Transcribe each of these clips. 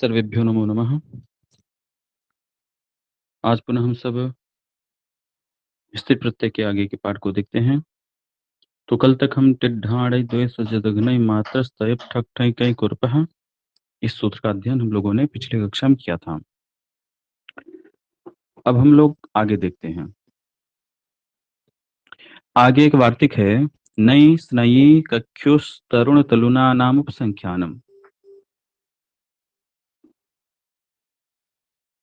सर्वेभ्यो नमो नमः। आज पुनः हम सब स्थिर प्रत्यय के आगे के पाठ को देखते हैं। तो कल तक हम टिड्ढाड़ै द्वे सजदघ्नै मात्रस्तय ठक ठै कै कुर्पः इस सूत्र का अध्ययन हम लोगों ने पिछली कक्षा में किया था। अब हम लोग आगे देखते हैं। आगे एक वार्तिक है, नई स्नयी कक्षुष तरुण तलुना नाम उपसंख्यानम।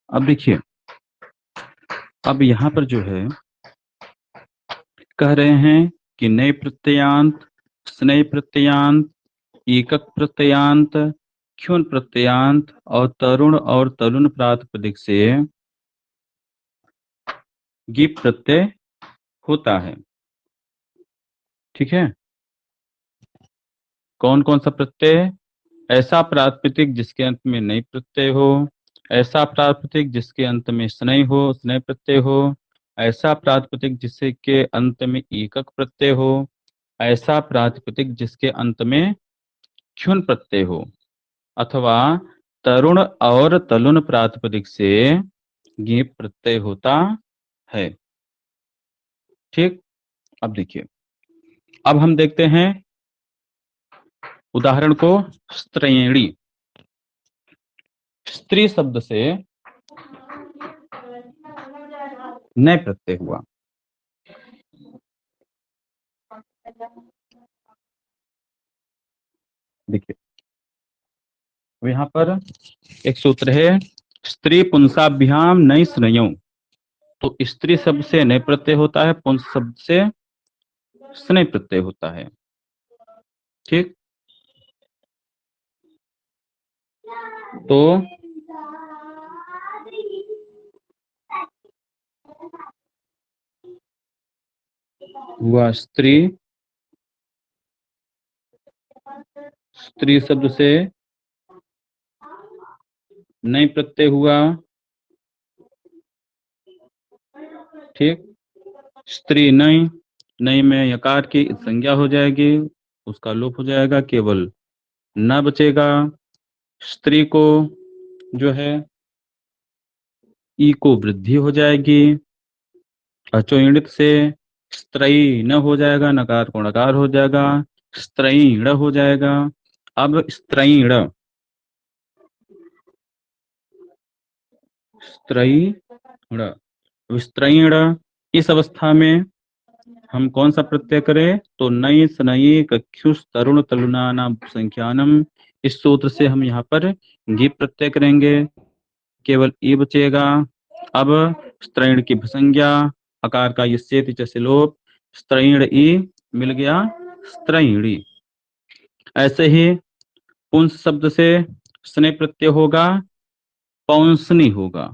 अब देखिए, अब यहाँ पर जो है कह रहे हैं कि नए प्रत्ययांत, स्नेह प्रत्ययांत, एकक प्रत्ययांत, क्षुण प्रत्ययांत और तरुण और तरुण प्रातिपदिक से गिप प्रत्यय होता है। ठीक है, कौन कौन सा प्रत्यय? ऐसा प्रातिपदिक जिसके अंत में नई प्रत्यय हो, ऐसा प्रातिपदिक जिसके अंत में स्नेह हो, स्नेह प्रत्यय हो, ऐसा प्रातिपदिक जिसके अंत में एकक प्रत्यय हो, ऐसा प्रातिपदिक जिसके अंत में क्षुण प्रत्यय हो, अथवा तरुण और तलुन प्रातिपदिक से गिप प्रत्यय होता है। ठीक, अब देखिए, अब हम देखते हैं उदाहरण को। स्त्रयणी, स्त्री शब्द से नए प्रत्यय हुआ। देखिए, यहाँ पर एक सूत्र है, स्त्री पुंसाभ्याम नई स्नयो। तो स्त्री शब्द से नए प्रत्यय होता है, पुंस शब्द से स्नेह प्रत्यय होता है। ठीक, तो हुआ स्त्री, स्त्री शब्द से नए प्रत्यय हुआ। ठीक, स्त्री नई, नई में यकार की संज्ञा हो जाएगी, उसका लोप हो जाएगा, केवल न बचेगा। स्त्री को जो है ई को वृद्धि हो जाएगी, अचोइणित से स्त्रयी न हो जाएगा, नकार को नकार हो जाएगा, स्त्रयीण हो जाएगा। अब स्त्रयीण, स्त्रयीण, स्त्रयीण, इस अवस्था में हम कौन सा प्रत्यय करें? तो नई स्नयी कक्षुष तरुण तलुना नाम संख्यानम। इस सूत्र से हम यहाँ पर गिप प्रत्यय करेंगे, केवल ई बचेगा। अब स्त्रैण की भसंज्ञा, अकार का यस्येति च से लोप, स्त्रैण ई मिल गया स्त्रैणी। ऐसे ही पुंस शब्द से स्नेह प्रत्यय होगा, पौंसनी होगा।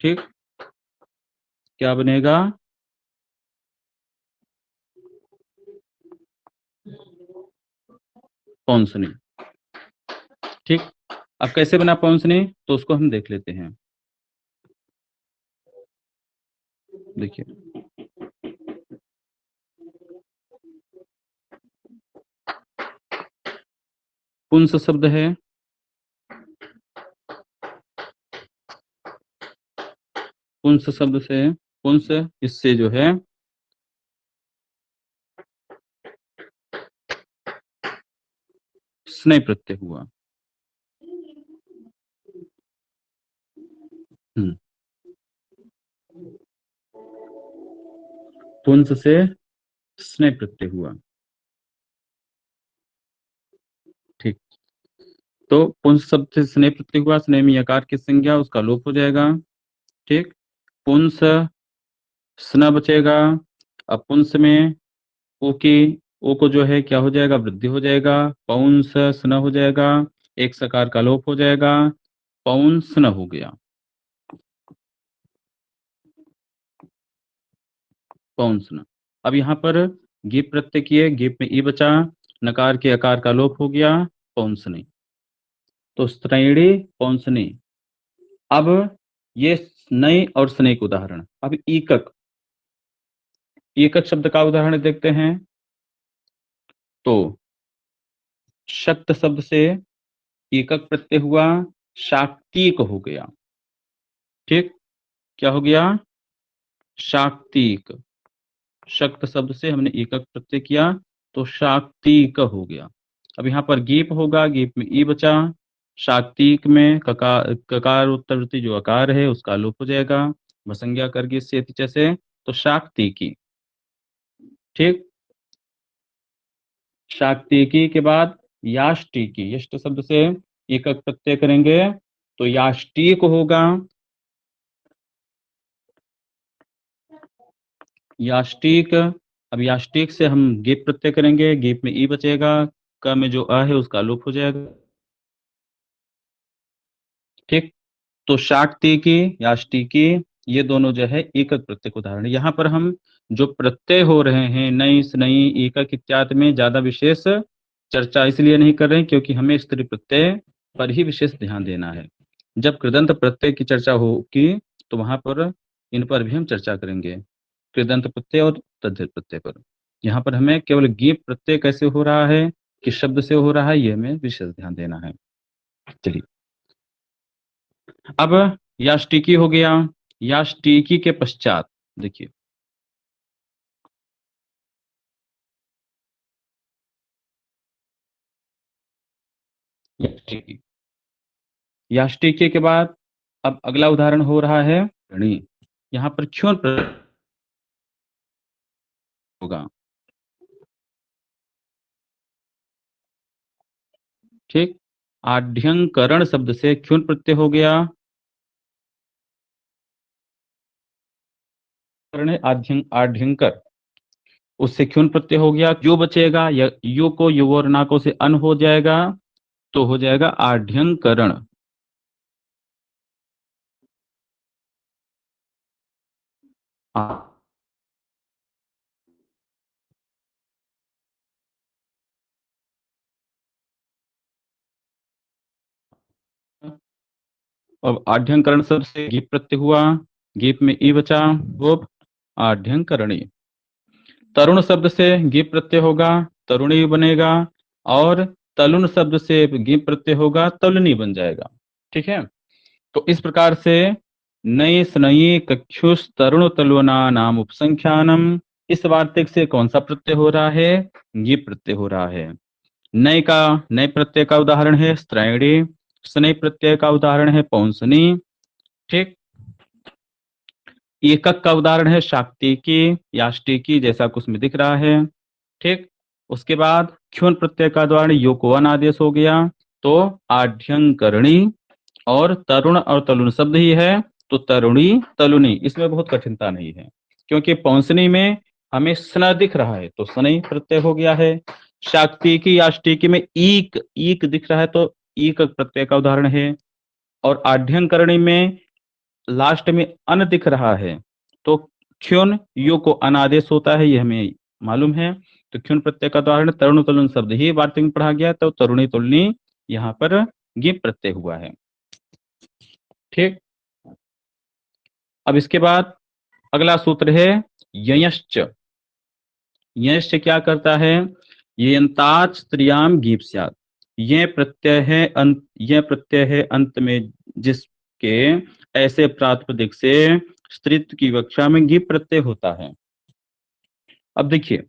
ठीक, क्या बनेगा? पौंसनी। ठीक, अब कैसे बना पौंसनी, तो उसको हम देख लेते हैं। देखिए, पुंस शब्द है, पुंस शब्द से पुंस, इससे जो है स्नेह प्रत्यय हुआ। पुंस से स्नेह प्रत्यय हुआ। ठीक, तो पुंस शब्द से स्नेह प्रत्यय हुआ, स्नेह में यकार की संज्ञा, उसका लोप हो जाएगा। ठीक, पुंस स्न बचेगा। अब पुंस में ओ की, ओ को जो है क्या हो जाएगा? वृद्धि हो जाएगा, पौंस स्न हो जाएगा, एक सकार का लोप हो जाएगा, पौंस न हो गया, पौंस न। अब यहाँ पर गिप प्रत्यय किए, गिप में ई बचा, नकार के आकार का लोप हो गया, पौंसनी। तो स्त्रैणी पौंसनी। अब ये नई और स्नेह के उदाहरण। अब एकक, एकक शब्द का उदाहरण देखते हैं। तो शक्त शब्द से एकक प्रत्यय हुआ, शाक्तिक हो गया। ठीक, क्या हो गया? शाक्तिक। शक्त शब्द से हमने एकक प्रत्यय किया तो शाक्तिक हो गया। अब यहाँ पर गीप होगा, गीप में ई बचा। शाक्तिक में ककार, ककार उत्तरवर्ती जो अकार है उसका लोप हो जाएगा, भसंज्ञा करके से जैसे, तो शाक्तिकी। ठीक, शाक्तिकी के बाद याष्टिकी, यष्ट शब्द से एकक प्रत्यय करेंगे तो याष्टिक होगा। याष्टिक, अब याष्टिक से हम गीप प्रत्यय करेंगे, गीप में ई बचेगा, क में जो अ है उसका लोप हो जाएगा। ठीक, तो शाक्तिकी, याष्टिकी, ये दोनों जो है एकक प्रत्यय के उदाहरण है। यहाँ पर हम जो प्रत्यय हो रहे हैं नई स्नई एकक इत्यादि में ज्यादा विशेष चर्चा इसलिए नहीं कर रहे हैं क्योंकि हमें स्त्री प्रत्यय पर ही विशेष ध्यान देना है। जब कृदंत प्रत्यय की चर्चा होगी तो वहां पर इन पर भी हम चर्चा करेंगे, कृदंत प्रत्यय और तद्धित प्रत्यय पर। यहाँ पर हमें केवल गीप प्रत्यय कैसे हो रहा है, किस शब्द से हो रहा है, ये हमें विशेष ध्यान देना है। चलिए, अब याष्टिकी हो गया। याष्टिकी के पश्चात देखिए, याष्टिकी, याष्टिकी के बाद अब अगला उदाहरण हो रहा है ऋणी। यहाँ पर क्षुण प्रत्यय होगा। ठीक, आढ्यंकरण शब्द से क्षुण प्रत्यय हो गया। करण है आढ्यंकर, उससे क्षुण प्रत्यय हो गया। जो बचेगा यु को यु और ना को से अन हो जाएगा तो हो जाएगा आढ्यंकरण। अब आढ्यंकरण शब्द से गीप प्रत्यय हुआ, गीप में ई बचा, वो आढ्यंकरणी। तरुण शब्द से गीप प्रत्यय होगा, तरुणी बनेगा। और तलुन शब्द से गीप प्रत्यय होगा, तलुनी बन जाएगा। ठीक है, तो इस प्रकार से नई स्नई कक्षुष तरुण तलुना नाम उपसंख्यानम, इस वार्तिक से कौन सा प्रत्यय हो रहा है? गीप प्रत्यय हो रहा है। नय का, नय प्रत्यय का उदाहरण है स्त्रैणी, स्नई प्रत्यय का उदाहरण है पौंसनी। ठीक, एकक का उदाहरण है शाक्तिकी, याष्टिकी, जैसा कुछ में दिख रहा है। ठीक, उसके बाद क्षुण प्रत्यय का उदाहरण योकोवन आदेश हो गया, तो आढ्यंकरणी। और तरुण और तलुन शब्द ही है तो तरुणी तलुनी, इसमें बहुत कठिनता नहीं है क्योंकि पौंसनी में हमें स्न दिख रहा है तो स्नई प्रत्यय हो गया है। शाक्तिकी याष्टिकी में ईक ईक दिख रहा है तो ईक प्रत्यय का उदाहरण है। और आढ्यंकरणी में लास्ट में अन दिख रहा है तो क्षुन यु को अनादेश होता है, ये हमें मालूम है। तो क्षुन प्रत्यय का उदाहरण तरुण तरुण शब्द ही वार्तिक में पढ़ा गया तो तरुणी तुलनी यहाँ पर गिप प्रत्यय हुआ है। ठीक, अब इसके बाद अगला सूत्र है ययश्च। ययश्च क्या करता है? ये अंताच स्त्रियाम गीप स्यात्, यह प्रत्यय है अंत, यह प्रत्यय है अंत में जिसके ऐसे प्रातिपदिक से स्त्रीत्व की विवक्षा में गीप प्रत्यय होता है। अब देखिए,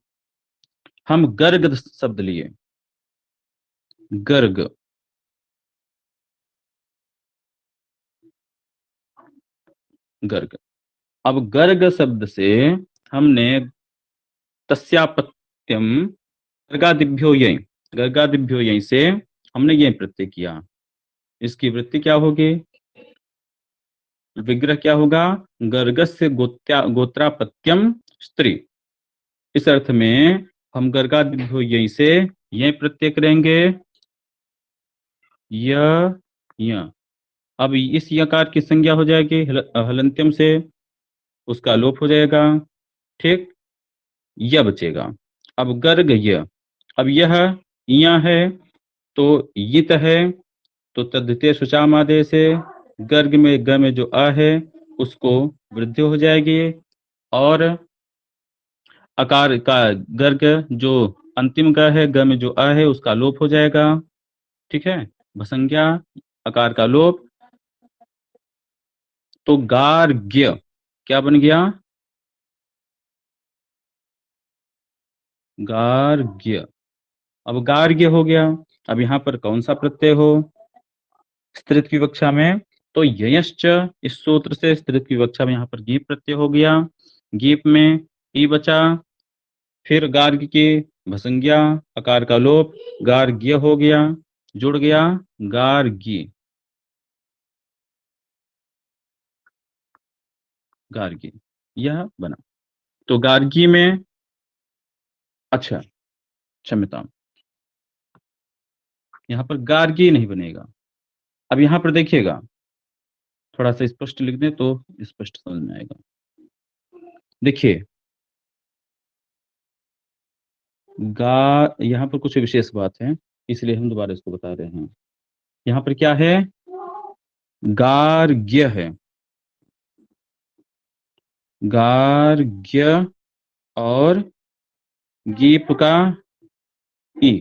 हम गर्ग शब्द लिए, गर्ग, गर्ग। अब गर्ग शब्द से हमने तस्यापत्यम गर्गादिभ्यो यय, गर्गादिभ्यो यय से हमने ये प्रत्यय किया, इसकी वृत्ति क्या होगी? विग्रह क्या होगा? गर्गस्य गोत्रापत्यम स्त्री। इस अर्थ में हम गर्गादिभ्यो यय से यह प्रत्यय करेंगे, य य। अब इस यकार की संज्ञा हो जाएगी हलंत्यम से, उसका लोप हो जाएगा। ठीक, य बचेगा। अब गर्ग य, अब यह इया है तो यित है तो तद्धिते सुचाम आदेश से गर्ग में ग में जो अ है उसको वृद्धि हो जाएगी और अकार का गर्ग जो अंतिम ग है, ग में जो अ है उसका लोप हो जाएगा। ठीक है, भसंज्ञा, अकार का लोप, तो गार्ग्य क्या बन गया? गार्ग्य। अब गार्ग्य हो गया। अब यहां पर कौन सा प्रत्यय हो स्त्रीत्व विवक्षा में? तो ययश्च, इस सूत्र से स्त्रीत्व विवक्षा में यहां पर गीप प्रत्यय हो गया। गीप में ई बचा, फिर गार्ग्य की भसंज्ञा, अकार का लोप, गार्ग्य हो गया, जुड़ गया गार्गी। गार्गी यह बना। तो गार्गी में, अच्छा क्षम्यता, यहां पर गार्गी नहीं बनेगा। अब यहां पर देखिएगा, थोड़ा सा स्पष्ट लिख दें तो स्पष्ट समझ में आएगा। देखिए, गा यहाँ पर कुछ विशेष बात है, इसलिए हम दोबारा इसको बता रहे हैं। यहाँ पर क्या है? गार्ग्य है, गार्ग्य और गीप का ई।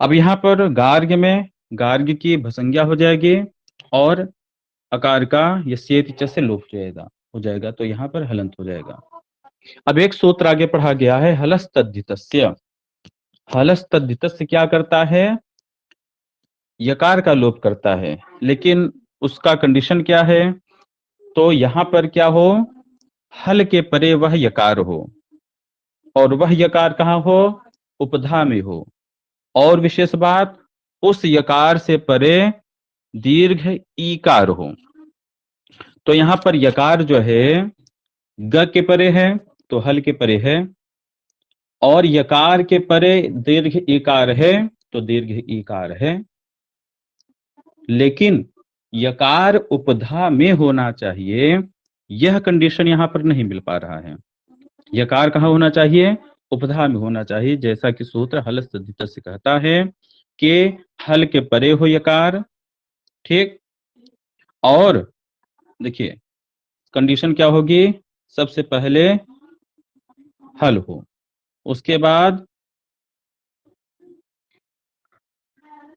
अब यहाँ पर गार्ग्य में गार्ग्य की भसंज्ञा हो जाएगी और अकार का यस्येति च से लोप हो जाएगा, तो यहाँ पर हलंत हो जाएगा। अब एक सूत्र आगे पढ़ा गया है, हलस्तद्धितस्य। हलस्तद्धितस्य क्या करता है? यकार का लोप करता है, लेकिन उसका कंडीशन क्या है? तो यहां पर क्या हो? हल के परे वह यकार हो, और वह यकार कहाँ हो? उपधा में हो। और विशेष बात, उस यकार से परे दीर्घ ईकार हो। तो यहां पर यकार जो है ग के परे है, तो हल के परे है, और यकार के परे दीर्घ ईकार है, तो दीर्घ ईकार है। लेकिन यकार उपधा में होना चाहिए, यह कंडीशन यहां पर नहीं मिल पा रहा है। यकार कहाँ होना चाहिए? उपधा में होना चाहिए, जैसा कि सूत्र हलस्तद्धित से कहता है कि हल के परे हो यकार, ठीक। और देखिए कंडीशन क्या होगी? सबसे पहले हल हो, उसके बाद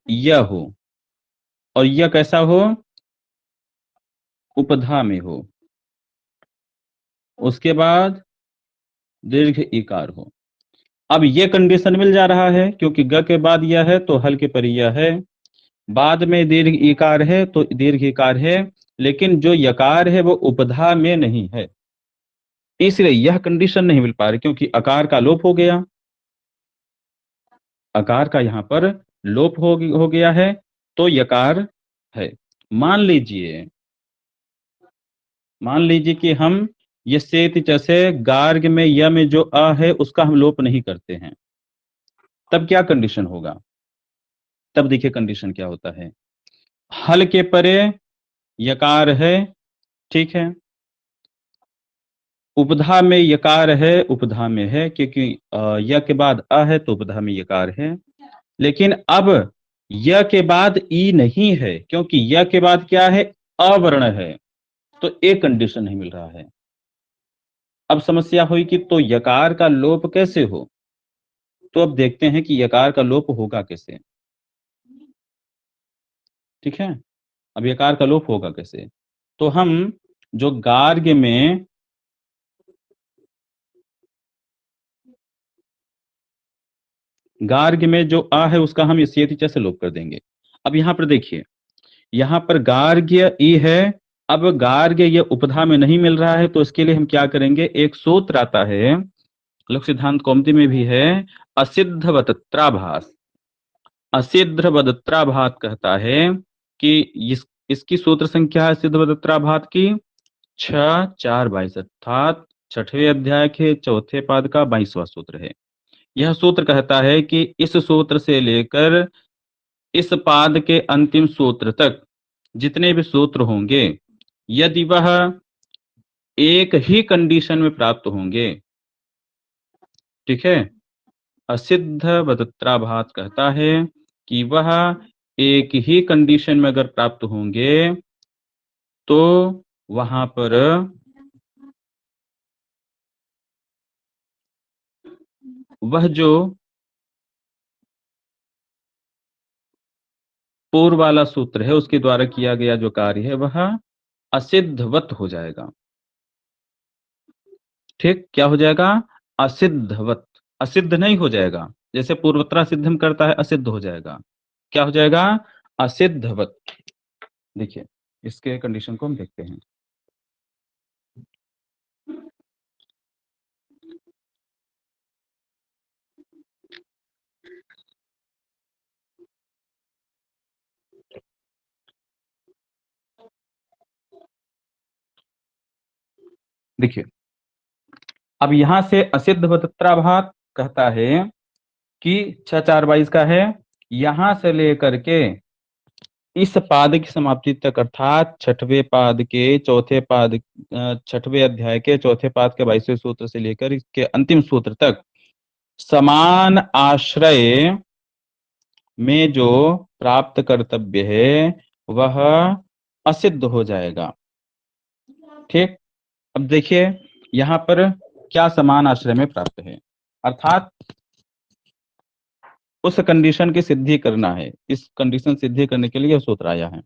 यह हो, और यह कैसा हो? उपधा में हो, उसके बाद दीर्घ इकार हो। अब ये कंडीशन मिल जा रहा है, क्योंकि ग के बाद यह है तो हल के पर यह है, बाद में दीर्घ इकार है तो दीर्घ इकार है, लेकिन जो यकार है वो उपधा में नहीं है, इसलिए यह कंडीशन नहीं मिल पा रही, क्योंकि अकार का लोप हो गया। अकार का यहाँ पर लोप हो गया है, तो यकार है। मान लीजिए मान लीजिए कि हम ये सेत जैसे गार्ग में य में जो अ है उसका हम लोप नहीं करते हैं, तब क्या कंडीशन होगा? तब देखिए कंडीशन क्या होता है। हल के परे यकार है, ठीक है, उपधा में यकार है, उपधा में है, क्योंकि य के बाद अ है तो उपधा में यकार है। लेकिन अब य के बाद ई नहीं है, क्योंकि य के बाद क्या है? अवर्ण है, तो एक कंडीशन नहीं मिल रहा है। अब समस्या हुई कि तो यकार का लोप कैसे हो? तो अब देखते हैं कि यकार का लोप होगा कैसे। ठीक है, अब यकार का लोप होगा कैसे? तो हम जो गार्ग्य में जो आ है उसका हम इस से लोप कर देंगे। अब यहां पर देखिए, यहां पर गार्ग्य ई है, अब गार्ग्य ये उपधा में नहीं मिल रहा है, तो इसके लिए हम क्या करेंगे? एक सूत्र आता है, लोक सिद्धांत कौमुदी में भी है, असिद्ध वदत्राभास। असिद्ध वदत्राभास कहता है कि इसकी सूत्र संख्या है सिद्ध वदत्राभास की 6, 4, 22, अर्थात छठवें अध्याय के चौथे पाद का 22वां सूत्र है। यह सूत्र कहता है कि इस सूत्र से लेकर इस पाद के अंतिम सूत्र तक जितने भी सूत्र होंगे, यदि वह एक ही कंडीशन में प्राप्त होंगे, ठीक है, असिद्ध वदत्राभास कहता है कि वह एक ही कंडीशन में अगर प्राप्त होंगे, तो वहां पर वह जो पूर्व वाला सूत्र है उसके द्वारा किया गया जो कार्य है वह असिद्धवत हो जाएगा। ठीक, क्या हो जाएगा? असिद्धवत। असिद्ध नहीं हो जाएगा, जैसे पूर्वोत्तरा सिद्धम करता है असिद्ध हो जाएगा। क्या हो जाएगा? असिद्धवत। देखिए, इसके कंडीशन को हम देखते हैं। देखिए, अब यहां से असिद्ध वत्त्राभात कहता है कि 6 4 22 का है, यहां से लेकर के इस पाद की समाप्ति तक, अर्थात छठवें पाद के चौथे पाद, छठवें अध्याय के चौथे पाद के 22वें सूत्र से लेकर इसके अंतिम सूत्र तक समान आश्रय में जो प्राप्त कर्तव्य है वह असिद्ध हो जाएगा। ठीक, अब देखिए यहां पर क्या समान आश्रय में प्राप्त है, अर्थात उस कंडीशन की सिद्धि करना है। इस कंडीशन सिद्धि करने के लिए यह सूत्र आया है।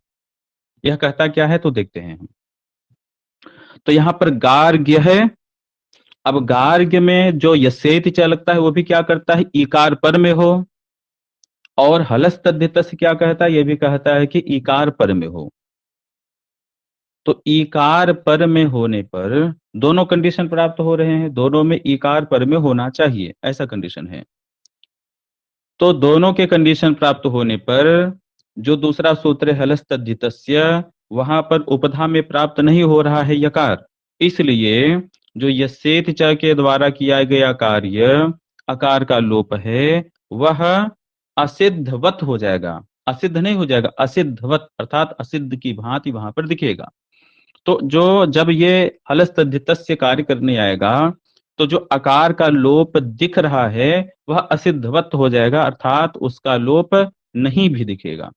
यह कहता क्या है तो देखते हैं हम। तो यहाँ पर गार्ग्य है। अब गार्ग्य में जो यसेति च लगता है वो भी क्या करता है? इकार पर में हो। और हलस तद्धित से क्या कहता है? ये भी कहता है कि इकार पर में हो। तो इकार पर में होने पर दोनों कंडीशन प्राप्त हो रहे हैं, दोनों में इकार पर में होना चाहिए, ऐसा कंडीशन है। तो दोनों के कंडीशन प्राप्त होने पर जो दूसरा सूत्र है हलस तद्धितस्य, वहां पर उपधा में प्राप्त नहीं हो रहा है यकार, इसलिए जो यसेत च के द्वारा किया गया कार्य अकार का लोप है वह असिद्धवत हो जाएगा। असिद्ध नहीं हो जाएगा, असिद्धवत अर्थात असिद्ध की भांति वहां पर दिखेगा। तो जो जब ये हलस तद्धितस्य कार्य करने आएगा तो जो आकार का लोप दिख रहा है वह असिद्धवत हो जाएगा, अर्थात उसका लोप नहीं भी दिखेगा।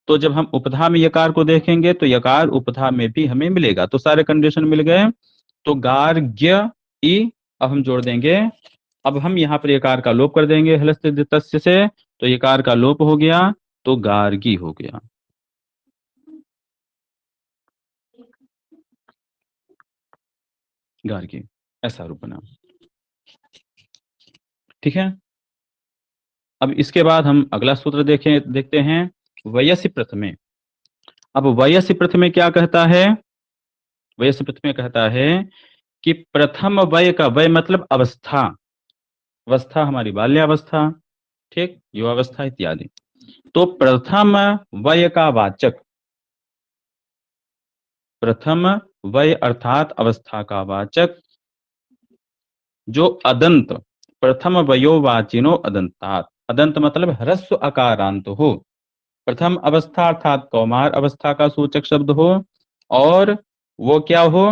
तो जब हम उपधा में यकार को देखेंगे तो यकार उपधा में भी हमें मिलेगा। तो सारे कंडीशन मिल गए। तो गार्ग्य ई अब हम जोड़ देंगे। अब हम यहाँ पर यकार का लोप कर देंगे हलस तद्धितस्य से, तो यकार का लोप हो गया तो गार्गी हो गया। गार्गी ऐसा रूप बना। ठीक है, अब इसके बाद हम अगला सूत्र देखते हैं वयसि प्रथमे। अब वयसि प्रथमे क्या कहता है? वयसि प्रथमे कहता है कि प्रथम वय का, वय मतलब अवस्था, अवस्था हमारी बाल्यावस्था, ठीक, युवावस्था इत्यादि। तो प्रथम वय का वाचक, प्रथम वय अर्थात अवस्था का वाचक जो अदंत, प्रथम वयोवाचिनो अदंतात, अदंत मतलब ह्रस्व अकारांत हो, प्रथम अवस्था अर्थात कौमार अवस्था का सूचक शब्द हो, और वो क्या हो?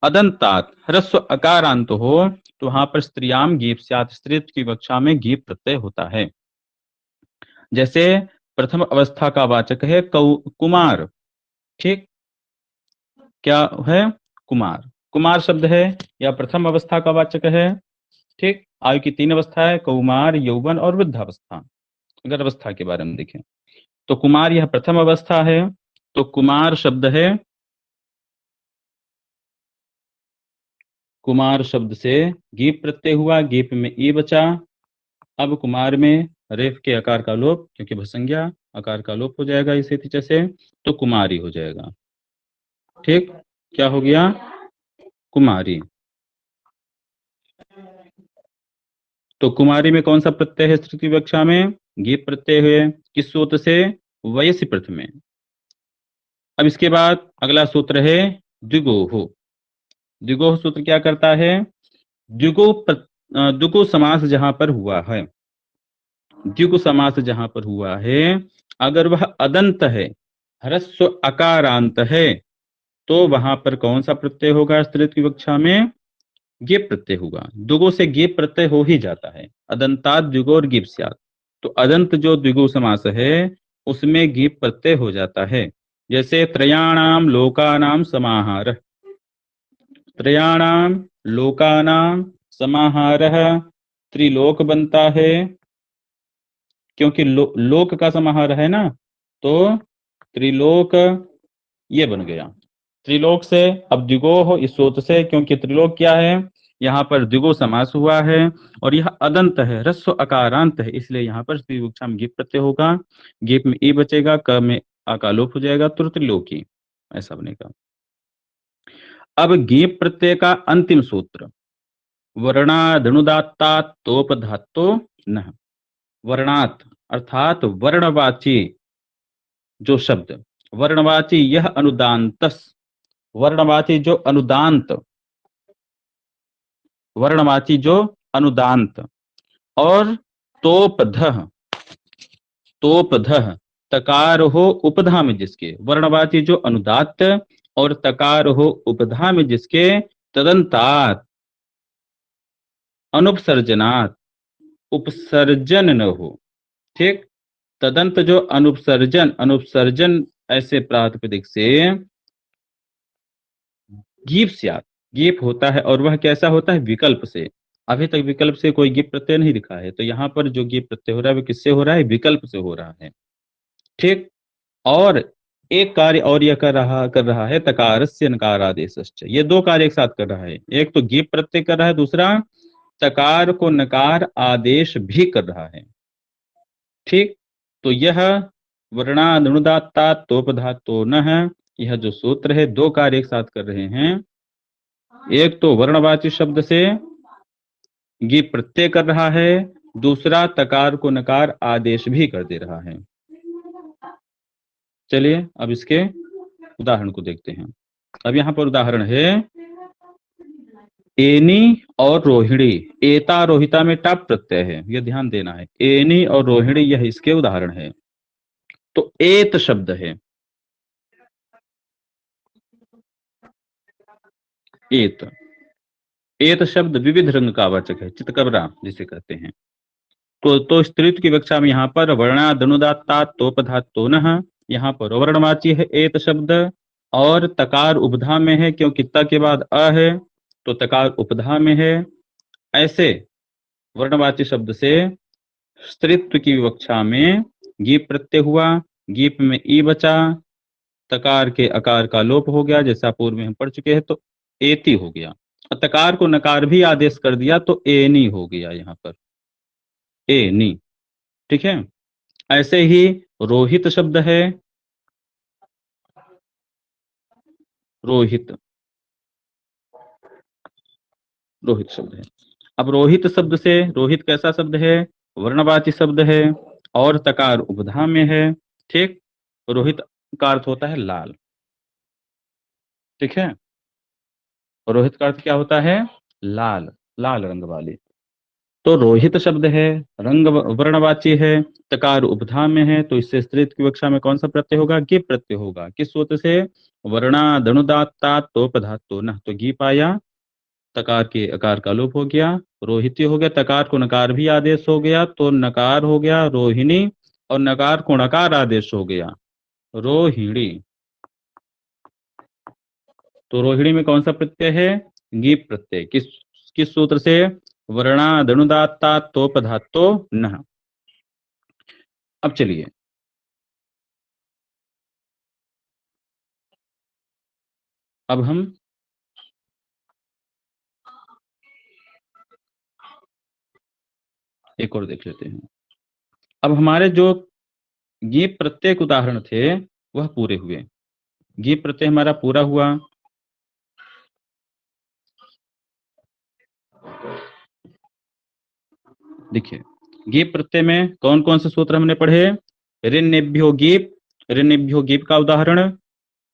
अदंतात ह्रस्व अकारांत हो, तो वहां पर स्त्रियाम गीप स्यात्, स्त्रीत्व की कक्षा में गीप प्रत्यय होता है। जैसे प्रथम अवस्था का वाचक है कुमार, ठीक, क्या है? कुमार, कुमार शब्द है या प्रथम अवस्था का वाचक है। ठीक, आयु की 3 अवस्था है, कौमार, यौवन और वृद्धावस्था। अगर अवस्था के बारे में देखें तो कुमार यह प्रथम अवस्था है, तो कुमार शब्द है, कुमार शब्द से गीप प्रत्यय हुआ, गीप में ई बचा। अब कुमार में रेफ के आकार का लोप, क्योंकि भसंज्ञा, आकार का लोप हो जाएगा इसे तिच से, तो कुमारी हो जाएगा। ठीक, क्या हो गया? कुमारी। तो कुमारी में कौन सा प्रत्यय है स्त्रीत्व विवक्षा में? गीप प्रत्यय है, किस सूत्र से? वयसि प्रथमे। अब इसके बाद अगला सूत्र है द्विगोह। द्विगोह सूत्र क्या करता है? द्विगु समास जहां पर हुआ है, द्विगु समास जहां पर हुआ है, अगर वह अदंत है, ह्रस्व अकारांत है, तो वहां पर कौन सा प्रत्यय होगा स्त्रीत्व विवक्षा में? गेप प्रत्यय होगा। द्विगु से गेप प्रत्यय हो ही जाता है, अदंतात द्विगु और गिप स्यात्। तो अदंत जो द्विगु समास है उसमें गीप प्रत्यय हो जाता है। जैसे त्रयाणाम लोकानाम समाहार, त्रयाणाम लोकानाम समाहार त्रिलोक बनता है, क्योंकि लोक का समाहार है ना, तो त्रिलोक ये बन गया। त्रिलोक से अब द्विगोह इस सूत्र से, क्योंकि त्रिलोक क्या है, यहाँ पर द्विगो समास हुआ है और यह अदंत है, ह्रस्व अकारांत है, इसलिए यहाँ पर त्रिविवक्षा में गीप प्रत्यय होगा। गीप में ई बचेगा, क में आकालोप हो जाएगा, तो त्रिलोकी ऐसा बनेगा। अब गीप प्रत्यय का अंतिम सूत्र, वर्णादनुदात्तात्तोपधात्तो न। वर्णात अर्थात वर्णवाची जो शब्द, वर्णवाची यह अनुदांतस, वर्णवाची जो अनुदांत, वर्णवाची जो अनुदांत, और तोपधः, तोपधः तकार हो उपधा में जिसके, वर्णवाची जो अनुदात्त और तकार हो उपधा में जिसके, तदंतात अनुपसर्जनात् उपसर्जन न हो। ठीक, तदंत जो अनुपसर्जन, अनुपसर्जन ऐसे प्रातिपदिक से गीप स्यात्, गीप होता है, और वह कैसा होता है, विकल्प से। अभी तक विकल्प से कोई गीप प्रत्यय नहीं लिखा है, तो यहाँ पर जो गीप प्रत्यय हो रहा है वो किससे हो रहा है, विकल्प से हो रहा है। ठीक, और एक कार्य और यह कर रहा है तकारस्य नकारादेशश्च, ये दो कार्य एक साथ कर रहा है, एक तो गीप प्रत्यय कर रहा है, दूसरा तकार को नकार आदेश भी कर रहा है। ठीक, तो यह वर्णानुदात्ता तोपधातो न है, यह जो सूत्र है दो कार्य एक साथ कर रहे हैं, एक तो वर्णवाची शब्द से गीप प्रत्यय कर रहा है, दूसरा तकार को नकार आदेश भी कर दे रहा है। चलिए अब इसके उदाहरण को देखते हैं। अब यहाँ पर उदाहरण है एनी और रोहिणी, एता रोहिता में टाप प्रत्यय है, यह ध्यान देना है, एनी और रोहिणी यह इसके उदाहरण है। तो एत शब्द है, एत, एत शब्द विविध रंग का वाचक है, चितकबरा जिसे कहते हैं। तो स्त्रीत्व की कक्षा में यहाँ पर वर्णादनुदात्ता तोपधातो न, यहाँ पर वर्णवाची है एत शब्द, और तकार उपधा में है, क्योंकि त के बाद अ है तो तकार उपधा में है। ऐसे वर्णवाची शब्द से स्त्रीत्व की विवक्षा में गीप प्रत्यय हुआ, गीप में ई बचा, तकार के अकार का लोप हो गया, जैसा पूर्व में हम पढ़ चुके हैं, तो एति हो गया। और तकार को नकार भी आदेश कर दिया तो एनी हो गया यहाँ पर, एनी। ठीक है, ऐसे ही रोहित शब्द है, रोहित, रोहित शब्द है। अब रोहित शब्द से, रोहित कैसा शब्द है, वर्णवाची शब्द है और तकार उपधा में है। ठीक, रोहित का अर्थ होता है लाल। ठीक है, रोहित का अर्थ क्या होता है, लाल, लाल रंग वाली। तो रोहित शब्द है, रंग वर्णवाची है, तकार उपधा में है, तो इससे स्त्रीत्व की कक्षा में कौन सा प्रत्यय होगा, गीप प्रत्यय होगा। किस सूत्र से, वर्णादनुदात्ता तोपधातो न, तो गीप आया, तकार के अकार का लोप हो गया, रोहिती हो गया, तकार को नकार भी आदेश हो गया तो नकार हो गया रोहिणी, और नकार को नकार आदेश हो गया रोहिणी। तो रोहिणी में कौन सा प्रत्यय है, गीप प्रत्यय। किस किस सूत्र से, वर्णादनुदात्ता तोपधातो न। अब चलिए अब हम एक और देख लेते हैं। अब हमारे जो गीप प्रत्यय के उदाहरण थे वह पूरे हुए, गीप प्रत्यय हमारा पूरा हुआ। देखिए गीप प्रत्यय में कौन कौन से सूत्र हमने पढ़े, ऋण्यभ्यो गीप, ऋण्यभ्यो गीप का उदाहरण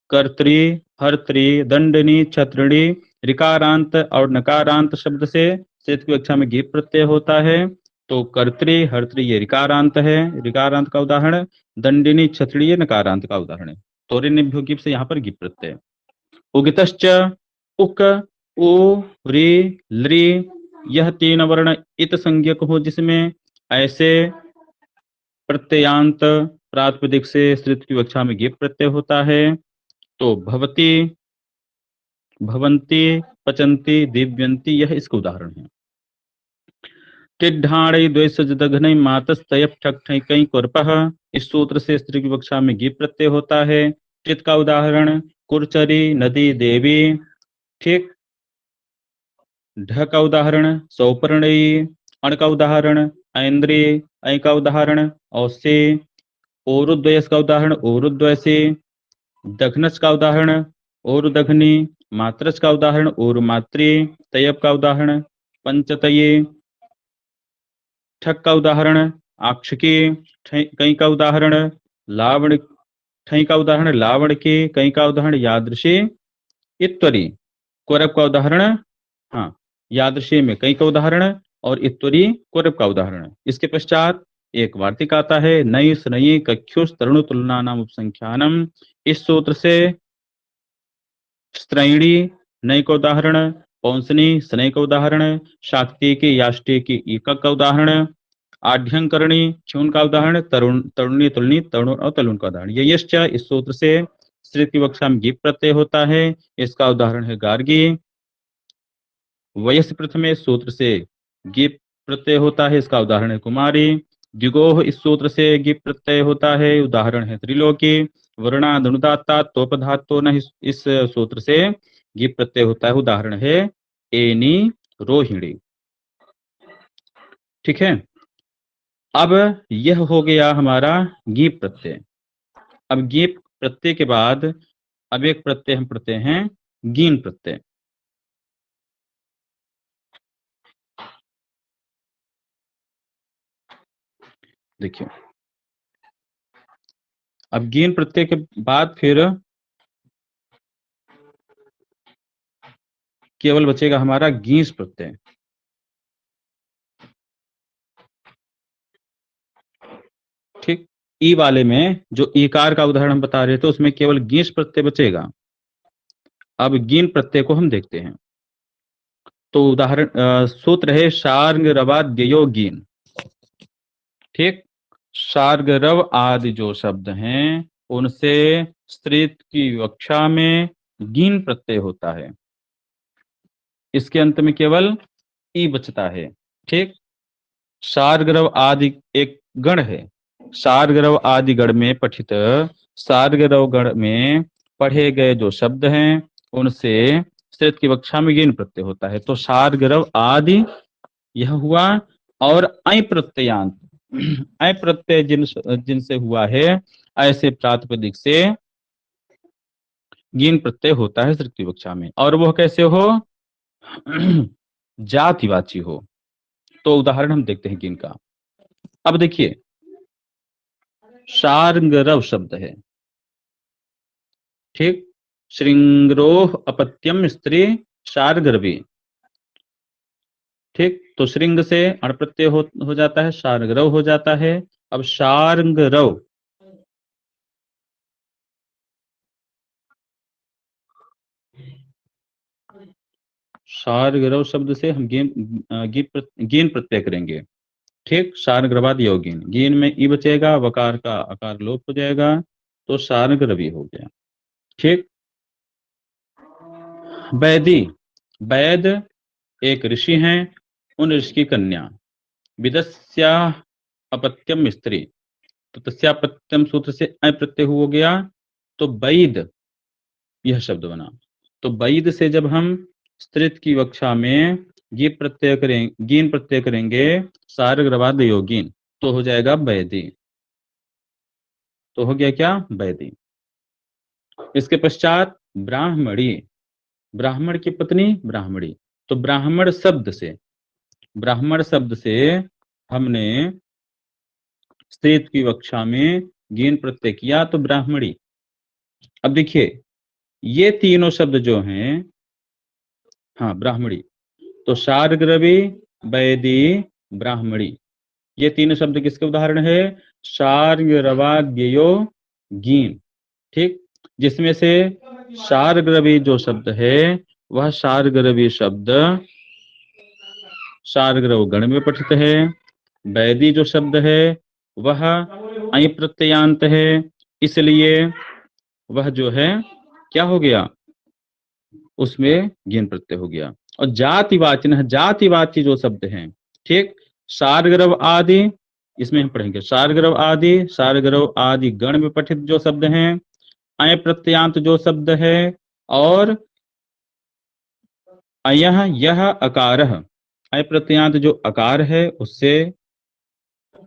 कर्त्री, हर्त्री, दंडनी, छत्रिणी, ऋकारांत और नकारांत शब्द से चेत की कक्षा में गीप प्रत्यय होता है। तो कर्त्री हर्त्री ये ऋकारांत है, ऋकारांत का उदाहरण, दंडिनी छत्रिणी ये नकारांत का उदाहरण है। तो ऋण्यभ्यो गीप से यहाँ पर गीप प्रत्यय। उगितश्च उक, उ, रि, लृ, यह तीन वर्ण इत संज्ञक हो जिसमें ऐसे प्रत्ययांत प्रातिपदिक से स्त्रीत्व की कक्षा में गीप प्रत्यय होता है। तो भवती, भवंती, पचंती, दिव्यंती यह इसका उदाहरण है। टिड्ढाणि द्वैसजदघ्नै मातस्तयप ठक ठैकई कुरपः। इस सूत्र से स्त्री की कक्षा में गीत प्रत्यय होता है। टित का उदाहरण कुरचरी नदी देवी। ठीक। ढ का उदाहरण सौपर्णयी। अण का उदाहरण ऐन्द्री। ऐ का उदाहरण औसे। ओरुद्वयस का उदाहरण ओरुद्वयसे। दघनच का उदाहरण ओरुदघनी। मात्रच का उदाहरण ओरुमात्री। तयप का उदाहरण पंचतये। ठक का उदाहरण आक्षकी। कई का उदाहरण लावण। ठई का उदाहरण लावण के। कई का उदाहरण यादृशी इत्वरी। कोरब का उदाहरण हाँ यादृशी में कई का उदाहरण और इत्वरी कोरब का उदाहरण। इसके पश्चात एक वार्तिक आता है नई स्नयी कक्षुष तरुण तुलना नाम उपसंख्यानम। इस सूत्र से स्त्रैणी नय का उदाहरण पौंसनी स्नय का उदाहरण शाक्ति की याष्टि की एकक का उदाहरण आढ्यंकरणी च्यून का उदाहरण तरुण तरुणी तुलनी तरुण और तलुण का उदाहरण। ये यश्च इस सूत्र से स्त्री की वक्षा में गीप प्रत्यय होता है। इसका उदाहरण है गार्गी। वयस प्रथमे सूत्र से गीप प्रत्यय होता है। इसका उदाहरण है कुमारी। द्विगोह इस सूत्र से गीप प्रत्यय होता है। उदाहरण है त्रिलोकी। वर्णादनुदाता तोपधातो न इस सूत्र से गीप प्रत्यय होता है। उदाहरण है एनी रोहिणी। ठीक है। अब यह हो गया हमारा गीप प्रत्यय। अब गीप प्रत्यय के बाद अब एक प्रत्यय हम पढ़ते हैं गीन प्रत्यय। देखिए अब गीन प्रत्यय के बाद फिर केवल बचेगा हमारा गीस प्रत्यय। ठीक। ई वाले में जो ईकार का उदाहरण हम बता रहे थे उसमें केवल गीस प्रत्यय बचेगा। अब गीन प्रत्यय को हम देखते हैं। तो उदाहरण सूत्र है शार्ंग रवाद्ययो गीन। ठीक। शार्ग रव आदि जो शब्द हैं उनसे स्त्रीत की विवक्षा में गीन प्रत्यय होता है। इसके अंत में केवल ई बचता है। ठीक। सारगरव आदि एक गण है। सारगरव आदि गण में पठित सारगरव गण में पढ़े गए जो शब्द हैं उनसे स्त्रीत की वक्षा में गीन प्रत्यय होता है। तो सारगरव आदि यह हुआ। और ऐ प्रत्ययांत ऐ प्रत्यय जिनसे हुआ है ऐसे प्रातिपदिक से गीन प्रत्यय होता है स्त्रीत की वक्षा में। और वह कैसे हो जातिवाची हो। तो उदाहरण हम देखते हैं गीन का। अब देखिए शार्ंगरव शब्द है। ठीक। श्रृंगरोह अपत्यम स्त्री शार्गरवी। ठीक। तो श्रृंग से अण प्रत्यय हो जाता है शार्ंगरव हो जाता है। अब शार्ंगरव शार्ंगरव शब्द से हम गीन प्रत्यय करेंगे। ठीक। शार्ंगरवाद योगीन गीन में ई बचेगा वकार का आकार लोप हो जाएगा तो शार्ंगरवी हो गया। ठीक। वैदी वैद एक ऋषि हैं। उन ऋषि की कन्या विदस्या अपत्यम स्त्री। तो तस्यापत्यम सूत्र से अ प्रत्यय हो गया तो वैद यह शब्द बना। तो वैद से जब हम स्त्रीत की वक्षा में गीन प्रत्यय करेंगे सारग्रवाद योगीन तो हो जाएगा वैदी। तो हो गया क्या वैदी। इसके पश्चात ब्राह्मणी ब्राह्मण की पत्नी ब्राह्मणी। तो ब्राह्मण शब्द से हमने स्त्रीत की वक्षा में गीन प्रत्यय किया तो ब्राह्मणी। अब देखिए ये तीनों शब्द जो हैं हाँ ब्राह्मणी। तो शार्ग्रवी वैदी ब्राह्मणी ये तीनों शब्द किसके उदाहरण है शार्ग्रवाग्यो गीन। ठीक। जिसमें से शार्ग्रवी जो शब्द है वह शार्ग्रवी शब्द शार्ग्रव गण में पठित है। वैदी जो शब्द है वह ऐ प्रत्ययांत है इसलिए वह जो है क्या हो गया उसमें गीन प्रत्यय हो गया। और जातिवाचन जातिवाची जो शब्द हैं ठीक सारगर्भ आदि, इसमें हम पढ़ेंगे सारगर्भ आदि गण में पठित जो शब्द हैं, अय प्रत्यांत जो शब्द है, और अयह यह अकारः, अय प्रत्यांत जो अकार है उससे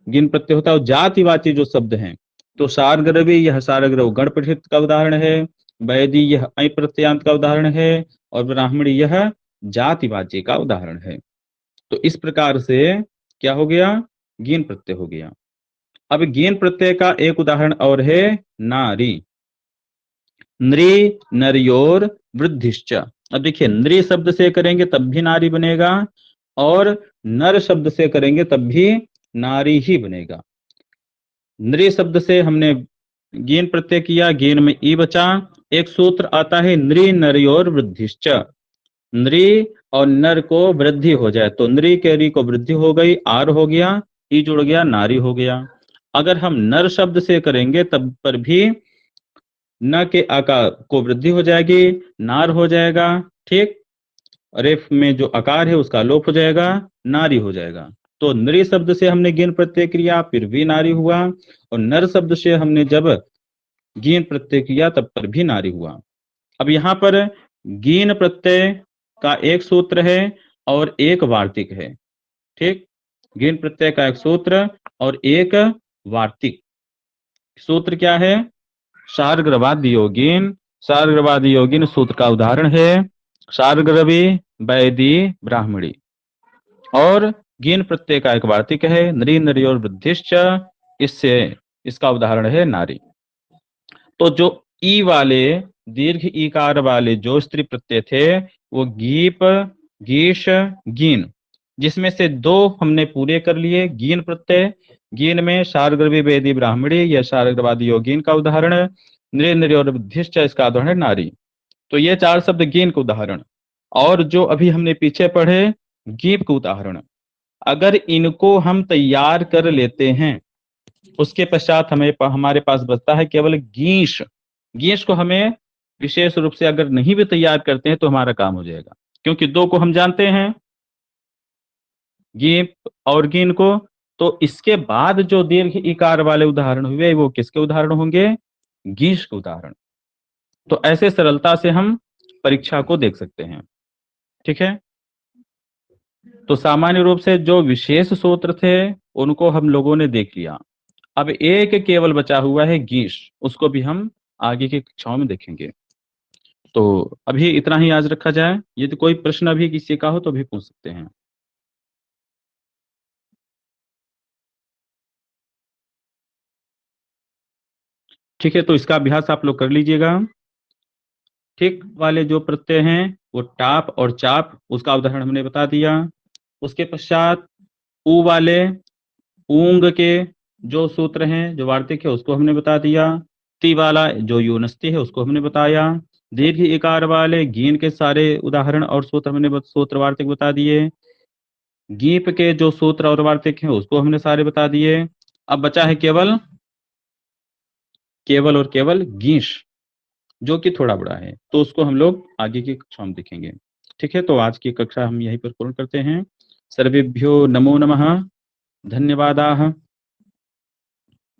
गिन प्रत्यय होता है। और जातिवाची जो शब्द हैं, तो सारगर्भी यह सारगर्भ गण पठित का उदाहरण है, वैदी यह अय प्रत्यांत का उदाहरण है, और ब्राह्मणी यह जातिवाची का उदाहरण है। तो इस प्रकार से क्या हो गया, गीन प्रत्यय हो गया। अब गीन प्रत्यय का एक उदाहरण और है नारी, नृ नरियोर वृद्धिश्च। अब देखिए, नृ शब्द से करेंगे तब भी नारी बनेगा, और नर शब्द से करेंगे तब भी नारी ही बनेगा। नृ शब्द से हमने गीन प्रत्यय किया, गीन में ई बचा, एक सूत्र आता है नृ नरियोर वृद्धिश्च। नृ और नर को वृद्धि हो जाए तो नृ के री को वृद्धि हो गई, आर हो गया, ई जुड़ गया, नारी हो गया। अगर हम नर शब्द से करेंगे तब पर भी न के आकार को वृद्धि हो जाएगी, नार हो जाएगा, ठीक। रेफ में जो आकार है उसका लोप हो जाएगा, नारी हो जाएगा। तो नृ शब्द से हमने गीन प्रत्यय किया, फिर भी नारी हुआ, और नर शब्द से हमने जब गीन प्रत्यय किया तब पर भी नारी हुआ। अब यहाँ पर गीन प्रत्यय का एक सूत्र है और एक वार्तिक है, ठीक। गीन प्रत्यय का एक सूत्र और एक वार्तिक। सूत्र क्या है, सारगर्भादि योगिन, सारगर्भादि योगिन सूत्र का उदाहरण है सारगर्भी वैदी ब्राह्मणी। और गीन प्रत्यय का एक वार्तिक है नरी नरी और वृद्धिश्च, इससे इसका उदाहरण है नारी। तो जो ई वाले दीर्घ ईकार वाले जो स्त्री प्रत्यय थे वो गीप, गीश, गीन, जिसमें से दो हमने पूरे कर लिए। गीन प्रत्यय, गीन में सारगर्भी वेदी ब्राह्मणी या सारगर्भादि योगीन का उदाहरण, नृ नृ और वृद्धिश्च इसका उदाहरण है नारी। तो ये चार शब्द गीन के उदाहरण। और जो अभी हमने पीछे पढ़े गीप के उदाहरण, अगर इनको हम तैयार कर लेते हैं उसके पश्चात हमें हमारे पास बचता है केवल गीश। गीश को हमें विशेष रूप से अगर नहीं भी तैयार करते हैं तो हमारा काम हो जाएगा, क्योंकि दो को हम जानते हैं, गीप और गीन को। तो इसके बाद जो दीर्घ इकार वाले उदाहरण हुए वो किसके उदाहरण होंगे, गीश के उदाहरण। तो ऐसे सरलता से हम परीक्षा को देख सकते हैं, ठीक है। तो सामान्य रूप से जो विशेष सूत्र थे उनको हम लोगों ने देख लिया। अब एक केवल बचा हुआ है गीश, उसको भी हम आगे की कक्षाओं में देखेंगे। तो अभी इतना ही आज रखा जाए। यदि कोई प्रश्न अभी किसी का हो तो भी पूछ सकते हैं। ठीक है, तो इसका अभ्यास आप लोग कर लीजिएगा। ठीक वाले जो प्रत्यय हैं वो टाप और चाप, उसका उदाहरण हमने बता दिया। उसके पश्चात ऊ वाले ऊंग के जो सूत्र हैं जो वार्तिक है उसको हमने बता दिया। ती वाला जो यूनस्ती है उसको हमने बताया। दीर्घ इकार वाले गीन के सारे उदाहरण और सूत्र हमने सूत्र वार्तिक बता दिए। गीप के जो सूत्र और वार्तिक हैं उसको हमने सारे बता दिए। अब बचा है केवल केवल और केवल गीश, जो कि थोड़ा बड़ा है, तो उसको हम लोग आगे की कक्षा में देखेंगे। ठीक है, तो आज की कक्षा हम यहीं पर पूर्ण करते हैं। सर्वेभ्यो नमो नमः, धन्यवादाः।